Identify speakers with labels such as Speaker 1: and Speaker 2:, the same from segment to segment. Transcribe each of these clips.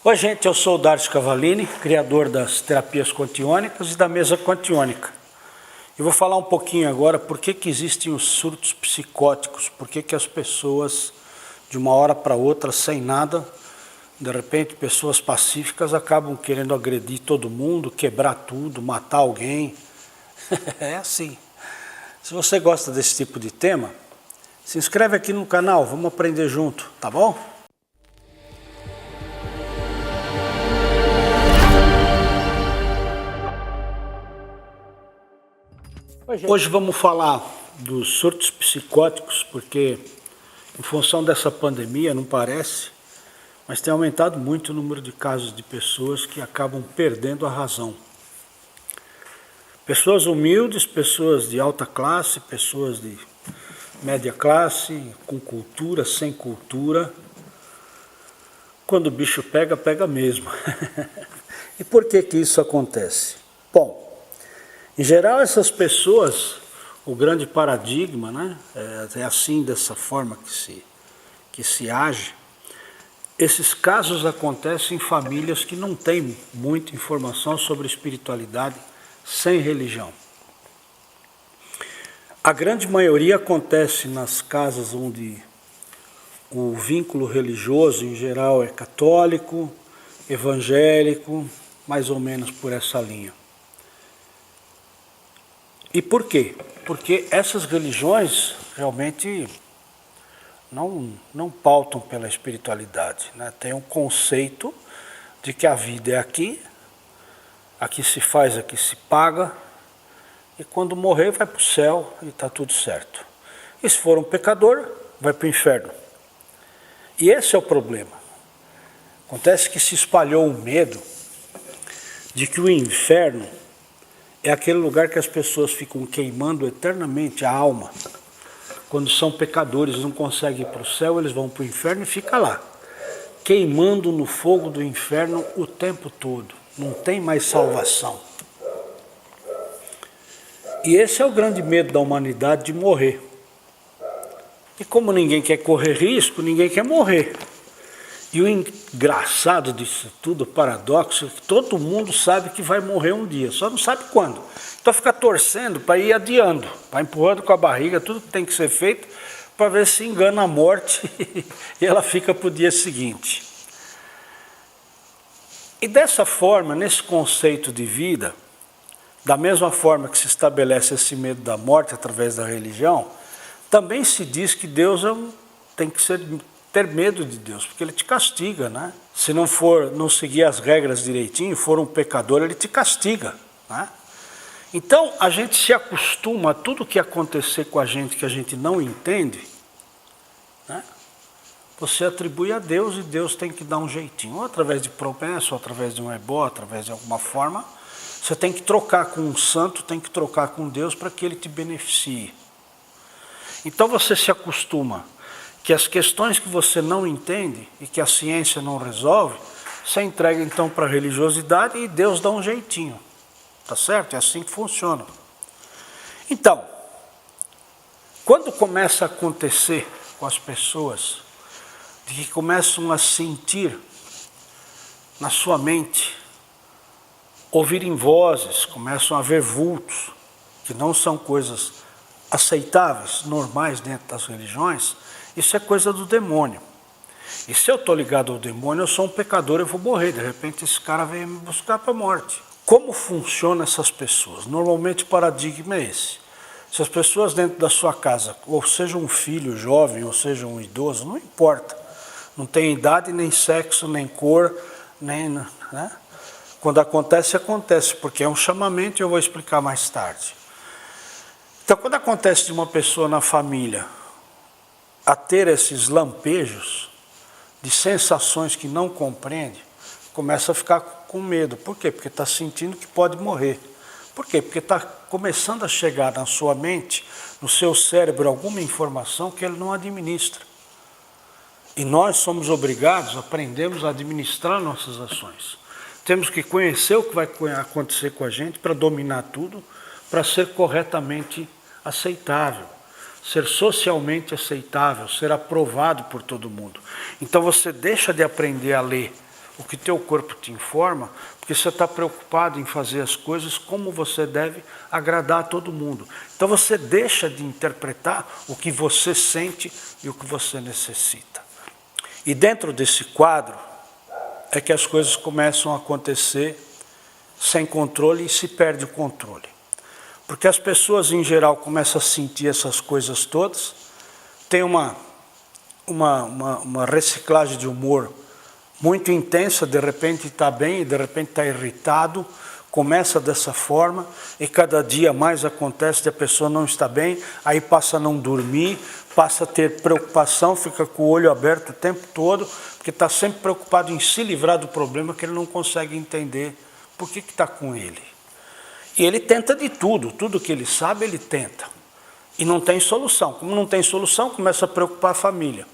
Speaker 1: Oi gente, eu sou o Darcio Cavallini, criador das terapias quantiônicas e da mesa quantiônica. Eu vou falar um pouquinho agora por que existem os surtos psicóticos, por que as pessoas de uma hora para outra, sem nada, de repente pessoas pacíficas acabam querendo agredir todo mundo, quebrar tudo, matar alguém. É assim. Se você gosta desse tipo de tema, se inscreve aqui no canal, vamos aprender junto, tá bom? Hoje vamos falar dos surtos psicóticos, porque em função dessa pandemia, não parece, mas tem aumentado muito o número de casos de pessoas que acabam perdendo a razão. Pessoas humildes, pessoas de alta classe, pessoas de média classe, com cultura, sem cultura. Quando o bicho pega, pega mesmo. E por que isso acontece? Bom, em geral, essas pessoas, o grande paradigma, né, é assim, dessa forma que se age. Esses casos acontecem em famílias que não têm muita informação sobre espiritualidade sem religião. A grande maioria acontece nas casas onde o vínculo religioso, em geral, é católico, evangélico, mais ou menos por essa linha. E por quê? Porque essas religiões realmente não pautam pela espiritualidade, né? Tem um conceito de que a vida é aqui se faz, aqui se paga, e quando morrer vai para o céu e está tudo certo. E se for um pecador, vai para o inferno. E esse é o problema. Acontece que se espalhou um medo de que o inferno é aquele lugar que as pessoas ficam queimando eternamente a alma. Quando são pecadores, não conseguem ir para o céu, eles vão para o inferno e ficam lá, queimando no fogo do inferno o tempo todo. Não tem mais salvação. E esse é o grande medo da humanidade, de morrer. E como ninguém quer correr risco, ninguém quer morrer. E o engraçado disso tudo, o paradoxo, é que todo mundo sabe que vai morrer um dia, só não sabe quando. Então fica torcendo para ir adiando, vai empurrando com a barriga tudo que tem que ser feito, para ver se engana a morte e ela fica para o dia seguinte. E dessa forma, nesse conceito de vida, da mesma forma que se estabelece esse medo da morte através da religião, também se diz que Deus tem que ter medo de Deus, porque ele te castiga, né? Se não seguir as regras direitinho, for um pecador, ele te castiga, né? Então, a gente se acostuma a tudo que acontecer com a gente que a gente não entende, né? Você atribui a Deus e Deus tem que dar um jeitinho, ou através de promessa, ou através de um ebó, através de alguma forma. Você tem que trocar com um santo, tem que trocar com Deus para que ele te beneficie. Então você se acostuma que as questões que você não entende e que a ciência não resolve, você entrega então para a religiosidade e Deus dá um jeitinho. Tá certo? É assim que funciona. Então, quando começa a acontecer com as pessoas, de que começam a sentir na sua mente, ouvirem vozes, começam a ver vultos, que não são coisas aceitáveis, normais dentro das religiões, isso é coisa do demônio. E se eu estou ligado ao demônio, eu sou um pecador, eu vou morrer. De repente esse cara vem me buscar para a morte. Como funcionam essas pessoas? Normalmente o paradigma é esse. Se as pessoas dentro da sua casa, ou seja um filho jovem, ou seja um idoso, não importa. Não tem idade, nem sexo, nem cor, nem... né? Quando acontece, acontece, porque é um chamamento e eu vou explicar mais tarde. Então, quando acontece de uma pessoa na família a ter esses lampejos de sensações que não compreende, começa a ficar com medo. Por quê? Porque está sentindo que pode morrer. Por quê? Porque está começando a chegar na sua mente, no seu cérebro, alguma informação que ele não administra. E nós somos obrigados, aprendemos a administrar nossas ações. Temos que conhecer o que vai acontecer com a gente para dominar tudo, para ser corretamente aceitável, ser socialmente aceitável, ser aprovado por todo mundo. Então você deixa de aprender a ler o que teu corpo te informa, porque você está preocupado em fazer as coisas como você deve agradar a todo mundo. Então você deixa de interpretar o que você sente e o que você necessita. E dentro desse quadro é que as coisas começam a acontecer sem controle e se perde o controle. Porque as pessoas em geral começam a sentir essas coisas todas, tem uma reciclagem de humor muito intensa, de repente está bem, de repente está irritado, começa dessa forma e cada dia mais acontece que a pessoa não está bem, aí passa a não dormir, passa a ter preocupação, fica com o olho aberto o tempo todo, porque está sempre preocupado em se livrar do problema que ele não consegue entender por que está com ele. E ele tenta de tudo que ele sabe ele tenta. E não tem solução. Como não tem solução, começa a preocupar a família.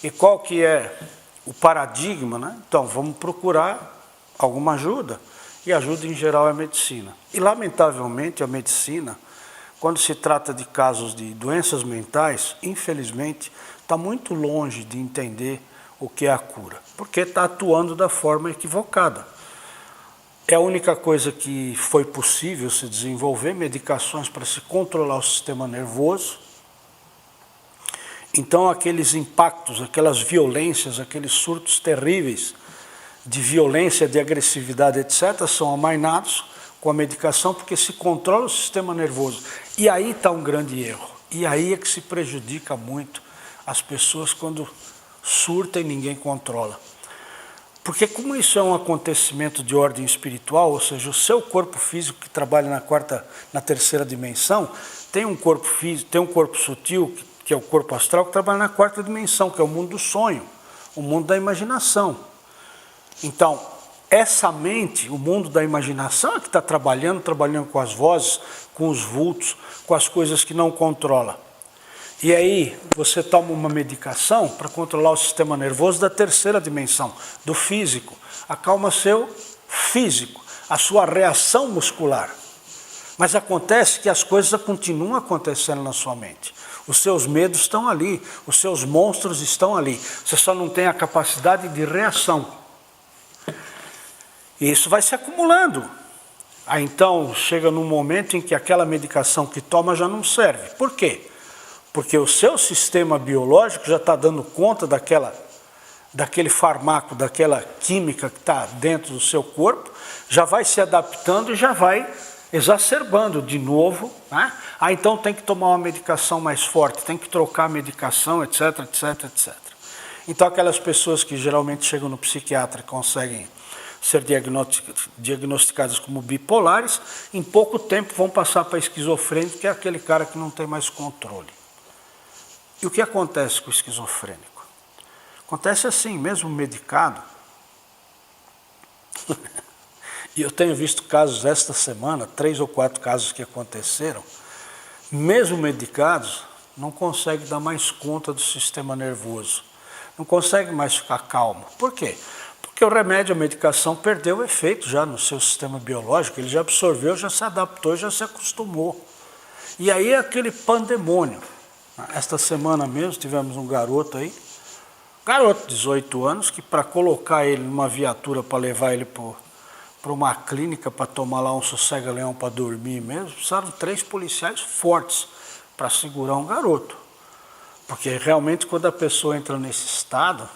Speaker 1: E qual que é o paradigma, né? Então, vamos procurar alguma ajuda. E ajuda em geral é a medicina. E lamentavelmente a medicina, quando se trata de casos de doenças mentais, infelizmente, está muito longe de entender o que é a cura. Porque está atuando da forma equivocada. É a única coisa que foi possível se desenvolver, medicações para se controlar o sistema nervoso. Então aqueles impactos, aquelas violências, aqueles surtos terríveis de violência, de agressividade, etc., são amainados com a medicação porque se controla o sistema nervoso. E aí está um grande erro. E aí é que se prejudica muito as pessoas quando surtam e ninguém controla. Porque como isso é um acontecimento de ordem espiritual, ou seja, o seu corpo físico que trabalha na terceira dimensão, tem um corpo físico, tem um corpo sutil, que é o corpo astral, que trabalha na quarta dimensão, que é o mundo do sonho, o mundo da imaginação. Então, essa mente, o mundo da imaginação é que está trabalhando com as vozes, com os vultos, com as coisas que não controla. E aí você toma uma medicação para controlar o sistema nervoso da terceira dimensão, do físico. Acalma seu físico, a sua reação muscular. Mas acontece que as coisas continuam acontecendo na sua mente. Os seus medos estão ali, os seus monstros estão ali. Você só não tem a capacidade de reação. E isso vai se acumulando. Aí então chega num momento em que aquela medicação que toma já não serve. Por quê? Porque o seu sistema biológico já está dando conta daquele farmaco, daquela química que está dentro do seu corpo, já vai se adaptando e já vai exacerbando de novo, né? Ah, então tem que tomar uma medicação mais forte, tem que trocar a medicação, etc, etc, etc. Então aquelas pessoas que geralmente chegam no psiquiatra e conseguem ser diagnosticadas como bipolares, em pouco tempo vão passar para esquizofrênico, que é aquele cara que não tem mais controle. E o que acontece com o esquizofrênico? Acontece assim, mesmo medicado. E eu tenho visto casos esta semana, 3 ou 4 casos que aconteceram, mesmo medicados, não consegue dar mais conta do sistema nervoso. Não consegue mais ficar calmo. Por quê? Porque o remédio, a medicação, perdeu o efeito já no seu sistema biológico, ele já absorveu, já se adaptou, já se acostumou. E aí é aquele pandemônio. Esta semana mesmo tivemos um garoto aí, de 18 anos, que para colocar ele numa viatura para levar ele para uma clínica, para tomar lá um sossega-leão para dormir mesmo, precisaram 3 policiais fortes para segurar um garoto. Porque realmente quando a pessoa entra nesse estado,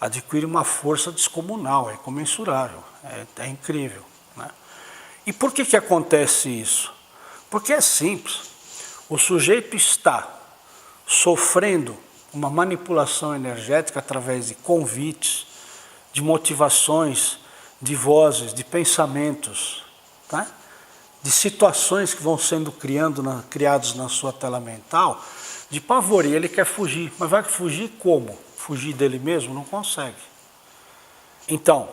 Speaker 1: adquire uma força descomunal, é incomensurável, é incrível, né? E por que acontece isso? Porque é simples. O sujeito está sofrendo uma manipulação energética através de convites, de motivações, de vozes, de pensamentos, tá? De situações que vão sendo criados na sua tela mental, de pavor, e ele quer fugir. Mas vai fugir como? Fugir dele mesmo? Não consegue. Então,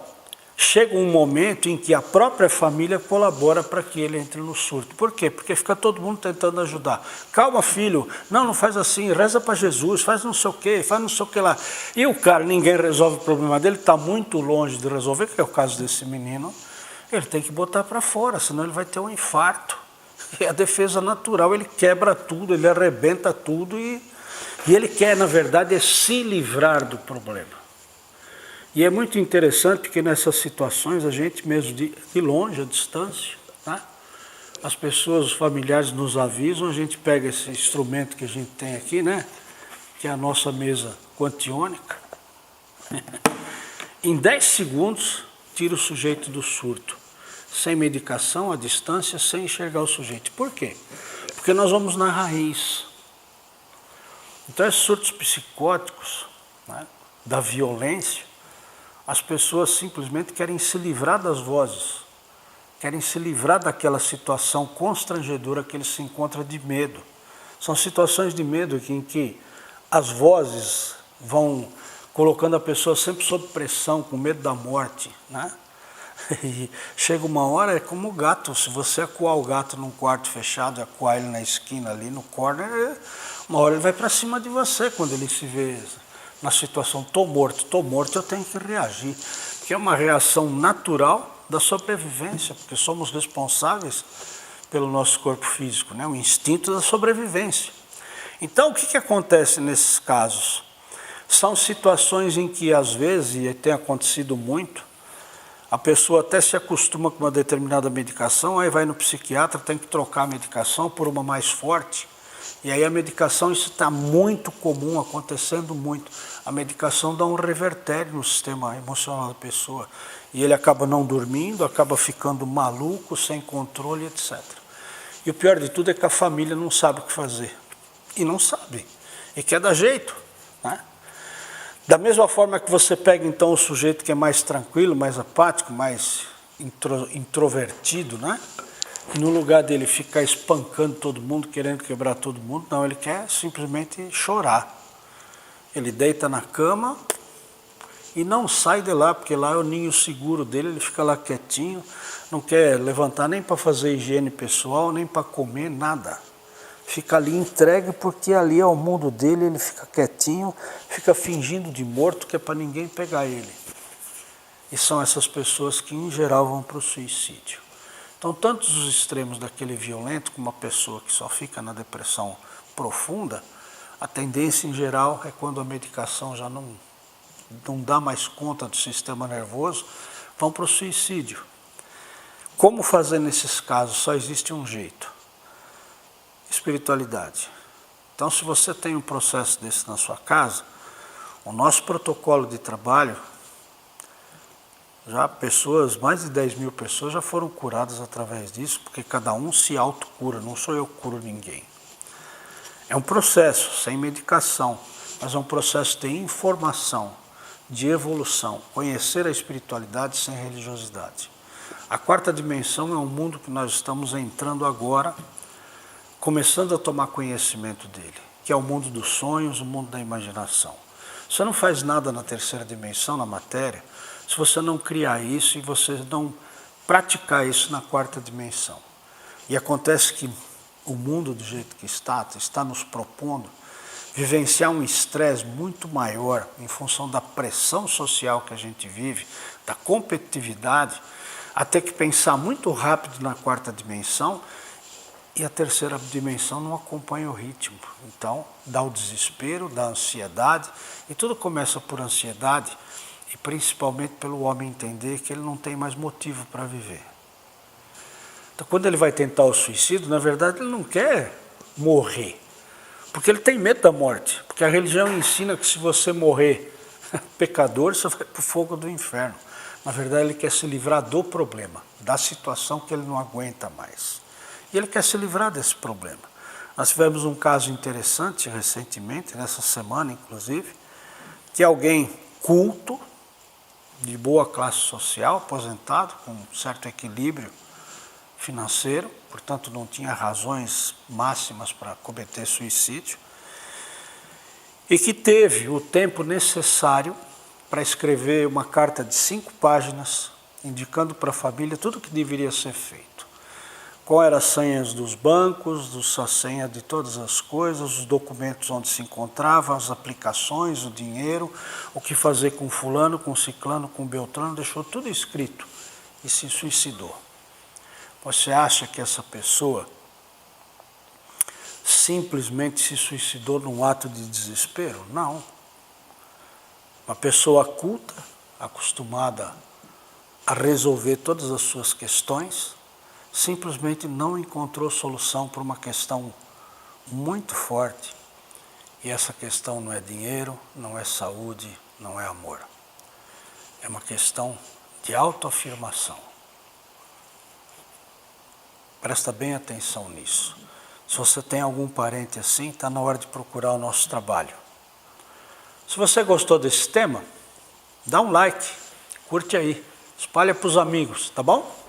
Speaker 1: chega um momento em que a própria família colabora para que ele entre no surto. Por quê? Porque fica todo mundo tentando ajudar. Calma, filho, não faz assim, reza para Jesus, faz não sei o quê, faz não sei o que lá. E o cara, ninguém resolve o problema dele, está muito longe de resolver, que é o caso desse menino, ele tem que botar para fora, senão ele vai ter um infarto. É a defesa natural, ele quebra tudo, ele arrebenta tudo e ele quer, na verdade, é se livrar do problema. E é muito interessante porque nessas situações a gente mesmo de longe, à distância, tá? As pessoas, os familiares nos avisam, a gente pega esse instrumento que a gente tem aqui, né? Que é a nossa mesa quantiônica. Em 10 segundos, tira o sujeito do surto. Sem medicação, à distância, sem enxergar o sujeito. Por quê? Porque nós vamos na raiz. Então, esses surtos psicóticos, né, da violência, as pessoas simplesmente querem se livrar das vozes, querem se livrar daquela situação constrangedora que eles se encontram de medo. São situações de medo em que as vozes vão colocando a pessoa sempre sob pressão, com medo da morte, né? E chega uma hora, é como o gato, se você acuar o gato num quarto fechado, acuar ele na esquina ali, no corner, uma hora ele vai para cima de você, quando ele se vê na situação, estou morto, eu tenho que reagir, que é uma reação natural da sobrevivência, porque somos responsáveis pelo nosso corpo físico, né? O instinto da sobrevivência. Então, o que acontece nesses casos? São situações em que, às vezes, e tem acontecido muito, a pessoa até se acostuma com uma determinada medicação, aí vai no psiquiatra, tem que trocar a medicação por uma mais forte. E aí a medicação, isso está muito comum, acontecendo muito. A medicação dá um revertério no sistema emocional da pessoa. E ele acaba não dormindo, acaba ficando maluco, sem controle, etc. E o pior de tudo é que a família não sabe o que fazer. E não sabe. E quer dar jeito, né? Da mesma forma que você pega então o sujeito que é mais tranquilo, mais apático, mais introvertido, né? E no lugar dele ficar espancando todo mundo, querendo quebrar todo mundo, não, ele quer simplesmente chorar. Ele deita na cama e não sai de lá, porque lá é o ninho seguro dele, ele fica lá quietinho, não quer levantar nem para fazer higiene pessoal, nem para comer, nada. Fica ali entregue porque ali é o mundo dele, ele fica quietinho, fica fingindo de morto que é para ninguém pegar ele. E são essas pessoas que em geral vão para o suicídio. Então, tanto os extremos daquele violento como a pessoa que só fica na depressão profunda, a tendência em geral é quando a medicação já não dá mais conta do sistema nervoso, vão para o suicídio. Como fazer nesses casos? Só existe um jeito. Espiritualidade. Então, se você tem um processo desse na sua casa, o nosso protocolo de trabalho, já pessoas, mais de 10 mil pessoas já foram curadas através disso, porque cada um se autocura, não sou eu que curo ninguém. É um processo, sem medicação, mas é um processo de informação, de evolução, conhecer a espiritualidade sem religiosidade. A quarta dimensão é um mundo que nós estamos entrando agora, começando a tomar conhecimento dele, que é o mundo dos sonhos, o mundo da imaginação. Você não faz nada na terceira dimensão, na matéria, se você não criar isso e você não praticar isso na quarta dimensão. E acontece que o mundo do jeito que está nos propondo vivenciar um estresse muito maior em função da pressão social que a gente vive, da competitividade, a ter que pensar muito rápido na quarta dimensão. E a terceira dimensão não acompanha o ritmo. Então, dá o desespero, dá a ansiedade, e tudo começa por ansiedade, e principalmente pelo homem entender que ele não tem mais motivo para viver. Então, quando ele vai tentar o suicídio, na verdade, ele não quer morrer, porque ele tem medo da morte, porque a religião ensina que se você morrer pecador, você vai para o fogo do inferno. Na verdade, ele quer se livrar do problema, da situação que ele não aguenta mais. E ele quer se livrar desse problema. Nós tivemos um caso interessante recentemente, nessa semana inclusive, que alguém culto, de boa classe social, aposentado, com um certo equilíbrio financeiro, portanto não tinha razões máximas para cometer suicídio, e que teve o tempo necessário para escrever uma carta de 5 páginas, indicando para a família tudo o que deveria ser feito. Qual eram as senhas dos bancos, a senha de todas as coisas, os documentos onde se encontravam, as aplicações, o dinheiro, o que fazer com fulano, com ciclano, com beltrano, deixou tudo escrito e se suicidou. Você acha que essa pessoa simplesmente se suicidou num ato de desespero? Não. Uma pessoa culta, acostumada a resolver todas as suas questões, simplesmente não encontrou solução para uma questão muito forte. E essa questão não é dinheiro, não é saúde, não é amor. É uma questão de autoafirmação. Presta bem atenção nisso. Se você tem algum parente assim, está na hora de procurar o nosso trabalho. Se você gostou desse tema, dá um like, curte aí, espalha para os amigos, tá bom?